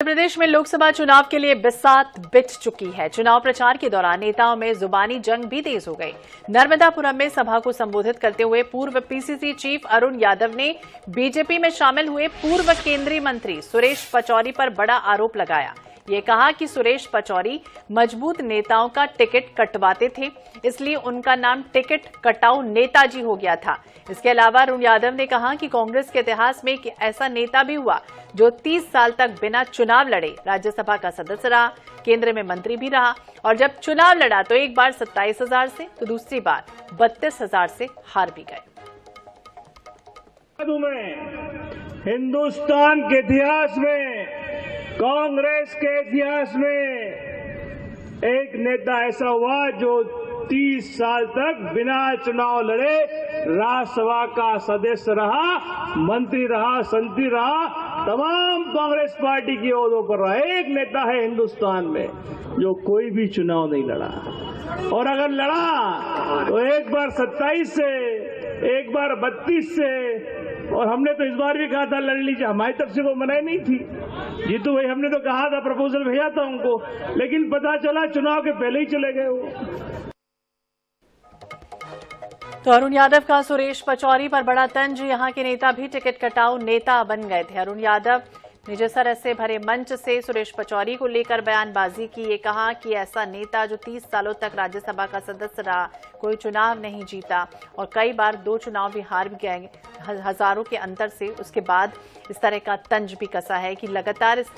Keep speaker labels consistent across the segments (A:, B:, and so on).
A: उत्तर प्रदेश में लोकसभा चुनाव के लिए बिसात बिछ चुकी है। चुनाव प्रचार के दौरान नेताओं में जुबानी जंग भी तेज हो गई। नर्मदापुरम में सभा को संबोधित करते हुए पूर्व पीसीसी चीफ अरुण यादव ने बीजेपी में शामिल हुए पूर्व केंद्रीय मंत्री सुरेश पचौरी पर बड़ा आरोप लगाया। ये कहा कि सुरेश पचौरी मजबूत नेताओं का टिकट कटवाते थे, इसलिए उनका नाम टिकट कटाऊ नेताजी हो गया था। इसके अलावा अरुण यादव ने कहा कि कांग्रेस के इतिहास में एक ऐसा नेता भी हुआ जो 30 साल तक बिना चुनाव लड़े राज्यसभा का सदस्य रहा, केंद्र में मंत्री भी रहा और जब चुनाव लड़ा तो एक बार 27,000 से तो दूसरी बार 32,000 से हार भी गए।
B: हिंदुस्तान के इतिहास में, कांग्रेस के इतिहास में एक नेता ऐसा हुआ जो 30 साल तक बिना चुनाव लड़े राज्यसभा का सदस्य रहा, मंत्री रहा, संतरी रहा, तमाम कांग्रेस पार्टी की ओहदों पर रहा। एक नेता है हिंदुस्तान में जो कोई भी चुनाव नहीं लड़ा, और अगर लड़ा तो एक बार 27 से, एक बार 32 से, और हमने तो इस बार भी कहा था लड़ लीजिए, हमारी तरफ से कोई मनाही नहीं थी। जीतू भाई, हमने तो कहा था, प्रपोजल भेजा था उनको, लेकिन पता चला चुनाव के पहले ही चले गए वो।
A: तो अरुण यादव का सुरेश पचौरी पर बड़ा तंज। यहां के नेता भी टिकट कटाऊ नेता बन गए थे। अरुण यादव ने जिस तरह से भरे मंच से सुरेश पचौरी को लेकर बयानबाजी की, ये कहा कि ऐसा नेता जो 30 सालों तक राज्यसभा का सदस्य रहा, कोई चुनाव नहीं जीता और कई बार 2 चुनाव भी हार भी गए हजारों के अंतर से, उसके बाद इस तरह का तंज भी कसा है कि लगातार इस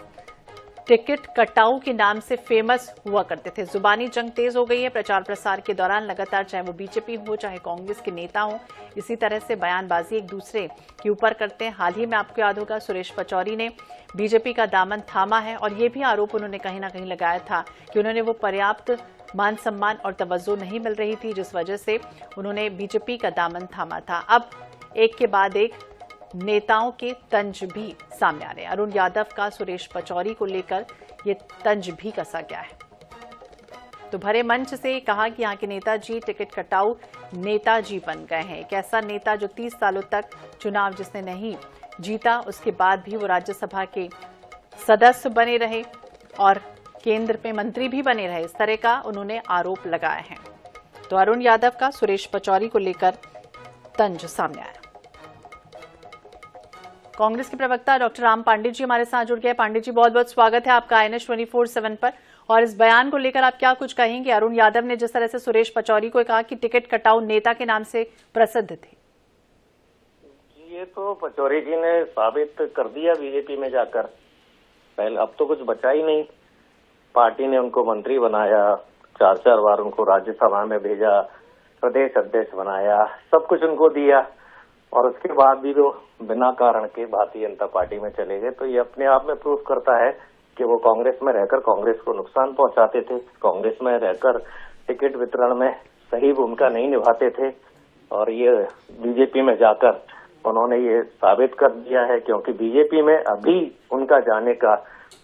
A: टिकट कटाऊ के नाम से फेमस हुआ करते थे। जुबानी जंग तेज हो गई है प्रचार प्रसार के दौरान लगातार, चाहे वो बीजेपी हो चाहे कांग्रेस के नेता हो, इसी तरह से बयानबाजी एक दूसरे के ऊपर करते हैं। हाल ही में आपको याद होगा सुरेश पचौरी ने बीजेपी का दामन थामा है और ये भी आरोप उन्होंने कहीं ना कहीं लगाया था कि उन्होंने वो पर्याप्त मान सम्मान और तवज्जो नहीं मिल रही थी, जिस वजह से उन्होंने बीजेपी का दामन थामा था। अब एक के बाद एक नेताओं के तंज भी सामने आ रहे हैं। अरुण यादव का सुरेश पचौरी को लेकर ये तंज भी कसा गया है। तो भरे मंच से कहा कि यहाँ के नेताजी टिकट कटाऊ नेताजी बन गए हैं। एक ऐसा नेता जो 30 सालों तक चुनाव जिसने नहीं जीता, उसके बाद भी वो राज्यसभा के सदस्य बने रहे और केंद्र में मंत्री भी बने रहे, इस तरह का उन्होंने आरोप लगाए हैं। तो अरुण यादव का सुरेश पचौरी को लेकर तंज सामने आया। कांग्रेस के प्रवक्ता डॉक्टर राम पांडे जी हमारे साथ जुड़ गए। पांडे जी, बहुत बहुत स्वागत है आपका INS 24/7 पर। और इस बयान को लेकर आप क्या कुछ कहेंगे? अरुण यादव ने जिस तरह से सुरेश पचौरी को कहा कि टिकट कटाऊ नेता के नाम से प्रसिद्ध थे।
C: ये तो पचौरी जी ने साबित कर दिया बीजेपी में जाकर। पहले अब तो कुछ बचा ही नहीं। पार्टी ने उनको मंत्री बनाया, 4-4 बार उनको राज्यसभा में भेजा, प्रदेश अध्यक्ष बनाया, सब कुछ उनको दिया, और उसके बाद भी वो बिना कारण के भारतीय जनता पार्टी में चले गए। तो ये अपने आप में प्रूफ करता है कि वो कांग्रेस में रहकर कांग्रेस को नुकसान पहुंचाते थे, कांग्रेस में रहकर टिकट वितरण में सही भूमिका नहीं निभाते थे, और ये बीजेपी में जाकर उन्होंने ये साबित कर दिया है। क्योंकि बीजेपी में अभी उनका जाने का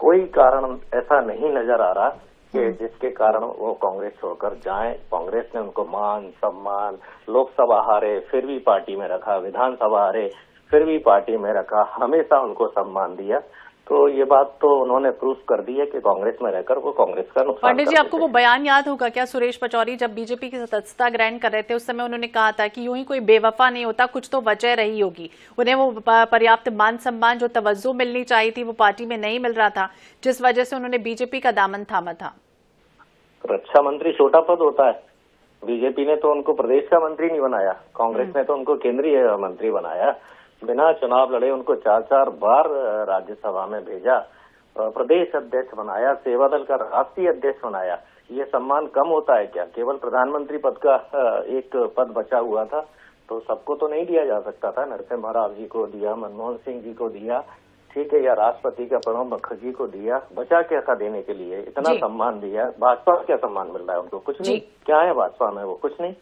C: कोई कारण ऐसा नहीं नजर आ रहा कि जिसके कारण वो कांग्रेस छोड़कर जाएं। कांग्रेस ने उनको मान सम्मान, लोकसभा हारे फिर भी पार्टी में रखा, विधानसभा हारे फिर भी पार्टी में रखा, हमेशा उनको सम्मान दिया। तो ये बात तो उन्होंने प्रूफ कर दी है कि कांग्रेस में रहकर वो कांग्रेस का नुकसान।
A: पांडे जी, आपको वो बयान याद होगा क्या? सुरेश पचौरी जब बीजेपी की सदस्यता ग्रहण कर रहे थे, उस समय उन्होंने कहा था कि यूं ही कोई बेवफा नहीं होता, कुछ तो वजह रही होगी। उन्हें वो पर्याप्त मान सम्मान, जो तवज्जो मिलनी चाहिए थी, वो पार्टी में नहीं मिल रहा था, जिस वजह से उन्होंने बीजेपी का दामन थामा था।
C: रक्षा मंत्री छोटा पद होता है। बीजेपी ने तो उनको प्रदेश का मंत्री नहीं बनाया, कांग्रेस ने तो उनको केंद्रीय मंत्री बनाया। बिना चुनाव लड़े उनको 4-4 बार राज्यसभा में भेजा, प्रदेश अध्यक्ष बनाया, सेवा दल का राष्ट्रीय अध्यक्ष बनाया। ये सम्मान कम होता है क्या? केवल प्रधानमंत्री पद का एक पद बचा हुआ था, तो सबको तो नहीं दिया जा सकता था। नरसिम्हा राव जी को दिया, मनमोहन सिंह जी को दिया, ठीक है, या राष्ट्रपति का प्रणब मुखर्जी को दिया, बचा क्या था देने के लिए? इतना सम्मान दिया। भाजपा क्या सम्मान मिल रहा है उनको? कुछ नहीं। क्या है भाजपा में? वो कुछ नहीं।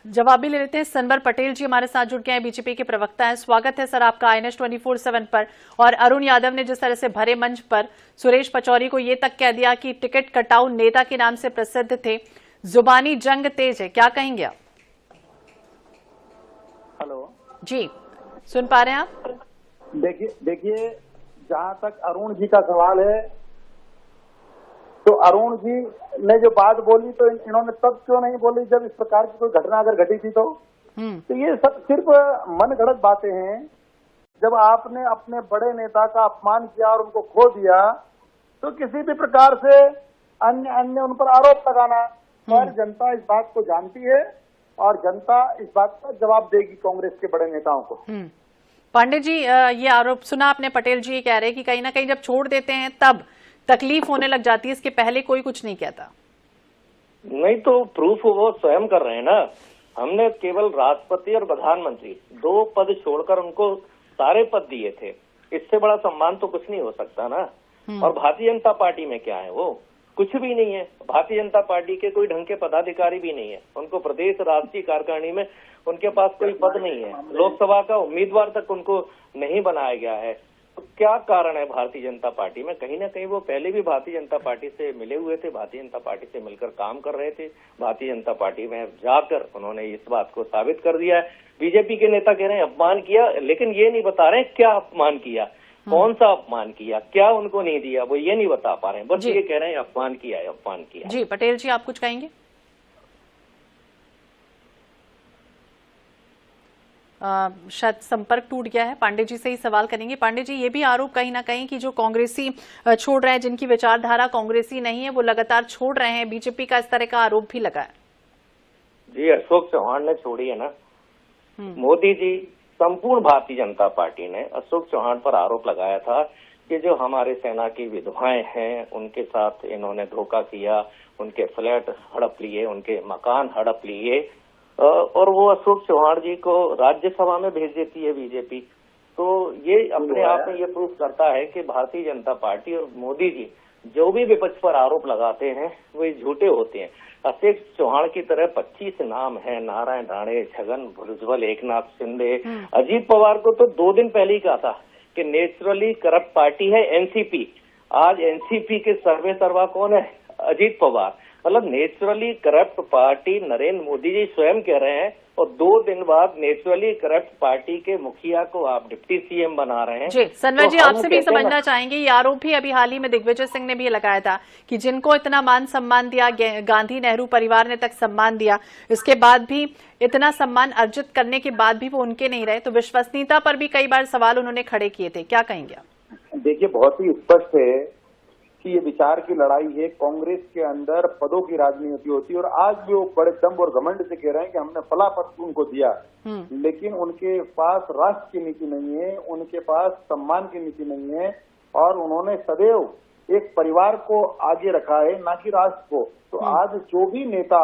A: जवाब भी ले लेते हैं। सनबर पटेल जी हमारे साथ जुड़ गए हैं, बीजेपी के प्रवक्ता हैं। स्वागत है सर आपका INS 24/7 पर। और अरुण यादव ने जिस तरह से भरे मंच पर सुरेश पचौरी को ये तक कह दिया कि टिकट कटाऊ नेता के नाम से प्रसिद्ध थे, जुबानी जंग तेज है, क्या कहेंगे आप?
D: हेलो
A: जी, सुन पा रहे हैं आप?
D: देखिए जहां तक अरुण जी का सवाल है, तो अरुण जी ने जो बात बोली तो इन्होंने तब क्यों नहीं बोली जब इस प्रकार की कोई घटना अगर घटी थी तो ये सब सिर्फ मन गढ़ंत बातें हैं। जब आपने अपने बड़े नेता का अपमान किया और उनको खो दिया तो किसी भी प्रकार से अन्य उन पर आरोप लगाना, पर जनता इस बात को जानती है और जनता इस बात का जवाब देगी कांग्रेस के बड़े नेताओं को।
A: पांडे जी, ये आरोप सुना आपने, पटेल जी कह रहे हैं कि कहीं ना कहीं जब छोड़ देते हैं तब तकलीफ होने लग जाती है, इसके पहले कोई कुछ नहीं कहता।
C: नहीं तो प्रूफ वो स्वयं कर रहे हैं ना। हमने केवल राष्ट्रपति और प्रधानमंत्री 2 पद छोड़कर उनको सारे पद दिए थे। इससे बड़ा सम्मान तो कुछ नहीं हो सकता ना। और भारतीय जनता पार्टी में क्या है, वो कुछ भी नहीं है। भारतीय जनता पार्टी के कोई ढंग के पदाधिकारी भी नहीं है। उनको प्रदेश राष्ट्रीय कार्यकारिणी में उनके पास कोई पद नहीं है। लोकसभा का उम्मीदवार तक उनको नहीं बनाया गया है। तो क्या कारण है भारतीय जनता पार्टी में? कहीं ना कहीं वो पहले भी भारतीय जनता पार्टी से मिले हुए थे, भारतीय जनता पार्टी से मिलकर काम कर रहे थे। भारतीय जनता पार्टी में जाकर उन्होंने इस बात को साबित कर दिया है। बीजेपी के नेता कह रहे हैं अपमान किया, लेकिन ये नहीं बता रहे क्या अपमान किया, कौन सा अपमान किया, क्या उनको नहीं दिया, वो ये नहीं बता पा रहे हैं। बस ये कह रहे हैं अपमान किया है, अपमान किया।
A: जी पटेल जी, आप कुछ कहेंगे? शायद संपर्क टूट गया है। पांडे जी से ही सवाल करेंगे। पांडे जी, ये भी आरोप कहीं ना कहीं कि जो कांग्रेसी छोड़ रहे हैं, जिनकी विचारधारा कांग्रेसी नहीं है, वो लगातार छोड़ रहे हैं। बीजेपी का इस तरह का आरोप भी लगा है।
C: जी, अशोक चौहान ने छोड़ी है ना। मोदी जी, संपूर्ण भारतीय जनता पार्टी ने अशोक चौहान पर आरोप लगाया था कि जो हमारे सेना की विधवाएं हैं उनके साथ इन्होंने धोखा किया, उनके फ्लैट हड़प लिए, उनके मकान हड़प लिए, और वो अशोक चौहान जी को राज्यसभा में भेज देती है बीजेपी। तो ये अपने आप में ये प्रूफ करता है कि भारतीय जनता पार्टी और मोदी जी जो भी विपक्ष पर आरोप लगाते हैं वो झूठे होते हैं। अशोक चौहान की तरह 25 नाम है, नारायण राणे, छगन भुजबल, एकनाथ शिंदे। अजीत पवार को तो 2 दिन पहले ही कहा था कि नेचुरली करप्ट पार्टी है एनसीपी। आज एनसीपी के सर्वे सर्वा कौन है? अजीत पवार। मतलब naturally corrupt party Narendra Modi ji स्वयं कह रहे हैं, और 2 दिन बाद नेचुरली करप्ट पार्टी के मुखिया को आप डिप्टी सीएम बना रहे हैं।
A: जी सनवर जी, आपसे भी समझना चाहेंगे, ये आरोप भी अभी हाल ही में दिग्विजय सिंह ने भी लगाया था कि जिनको इतना मान सम्मान दिया, गांधी नेहरू परिवार ने तक सम्मान दिया, इसके बाद भी इतना सम्मान अर्जित करने के बाद भी वो उनके नहीं रहे। तो विश्वसनीयता पर भी कई बार सवाल उन्होंने खड़े किए थे। क्या कहेंगे आप?
D: देखिए, बहुत ही स्पष्ट है कि ये विचार की लड़ाई है। कांग्रेस के अंदर पदों की राजनीति होती है और आज भी वो बड़े दम और घमंड से कह रहे हैं कि हमने फला पद उनको दिया, लेकिन उनके पास राष्ट्र की नीति नहीं है, उनके पास सम्मान की नीति नहीं है, और उन्होंने सदैव एक परिवार को आगे रखा है, ना कि राष्ट्र को। तो आज जो भी नेता,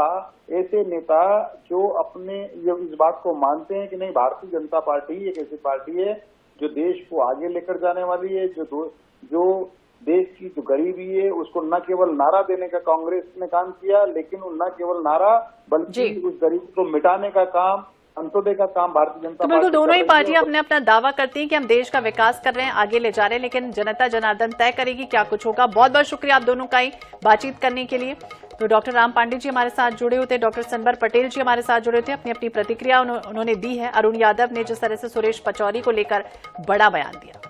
D: ऐसे नेता जो अपने इस बात को मानते हैं कि नहीं, भारतीय जनता पार्टी एक ऐसी पार्टी है जो देश को आगे लेकर जाने वाली है, जो देश की जो गरीबी है उसको न केवल नारा देने का कांग्रेस ने काम किया, लेकिन न केवल नारा बल्कि उस गरीबी को मिटाने का काम, अंत्योदय का काम भारतीय जनता पार्टी।
A: बिल्कुल, दोनों ही पार्टियां अपने अपना दावा करती हैं कि हम देश का विकास कर रहे हैं, आगे ले जा रहे हैं, लेकिन जनता जनार्दन तय करेगी क्या कुछ होगा। बहुत बहुत शुक्रिया आप दोनों का ही बातचीत करने के लिए। तो डॉक्टर राम पांडे जी हमारे साथ जुड़े होते, डॉक्टर सनवर पटेल जी हमारे साथ जुड़े थे, अपनी अपनी प्रतिक्रिया उन्होंने दी है। अरुण यादव ने जिस तरह से सुरेश पचौरी को लेकर बड़ा बयान दिया।